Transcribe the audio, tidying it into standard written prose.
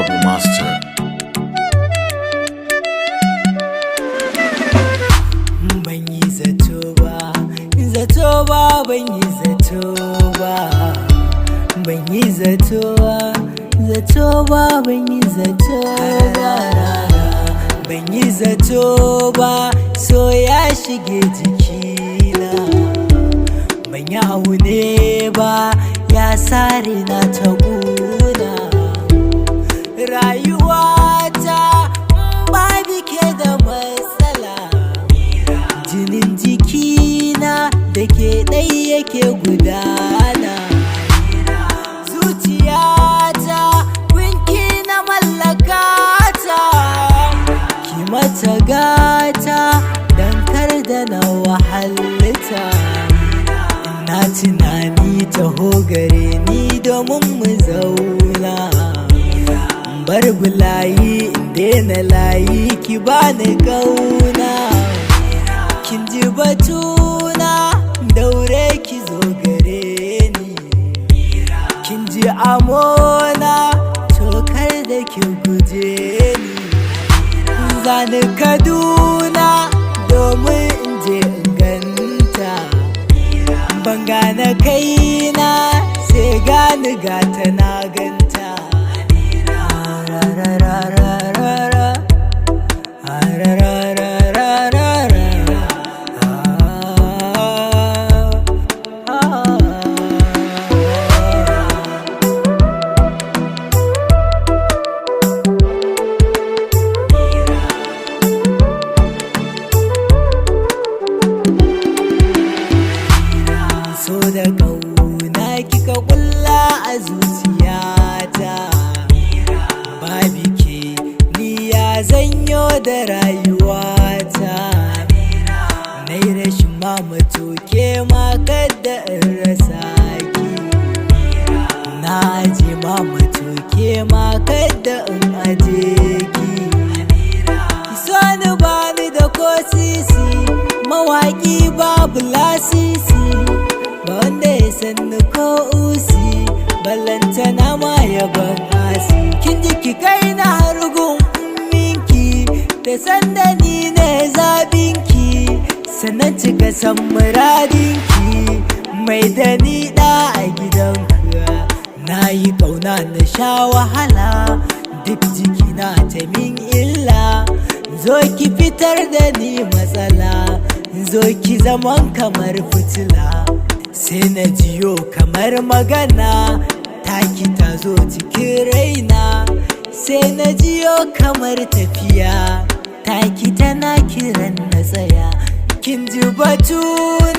Abu Master. Ban yi zato ba, ban yi zato ba, ban yi zato ba, ban yi zato ba, ban yi zato ba, so ya shige jikina. Ban yi aune ba, ya sare na ta ƙuna. Rayuwata babu ke da matsala, jinin jikina da ke ɗai yake gudana. Zuciyata gunki na mallakata, ki mata gata don kar da na wahalta. Na tunani taho gare ni domin mu zauna, bar bulayi in daina layi ki bani kauna. Kin ji batuna daure ki zo gare ni, kin ji amona tokar da ki guje ni. Zani Kaduna domin in je in ganta, ban gane kaina sai gani gata na ganta. So da ƙauna kika ƙulla a zuciyata, babu ke ni ya zanyo da rayuwata. Nai rashin mama toke ma kadda in rasa ki, na aje mama toke ma kadda in aje ki. Ki so ni bani da ko sisi, mawaƙi babu lasisi, ba wanda ya sanni ko usi, ballantana ma ya ban asi. Kin ji ki kai na hargun minki, da sanda ni ne zabinki, sannan cika san muradinki, mai da ni da a gidanku. Na yi ƙauna na sha wahala, duk jikina ta min illa. Zo ki fitar da ni matsala, zo ki zaman kamar fitila. Sai na jiyo kamar magana taki ta zo cikin raina, sai na jiyo kamar tafiya taki tana kiran na tsaya. Kin ji batuna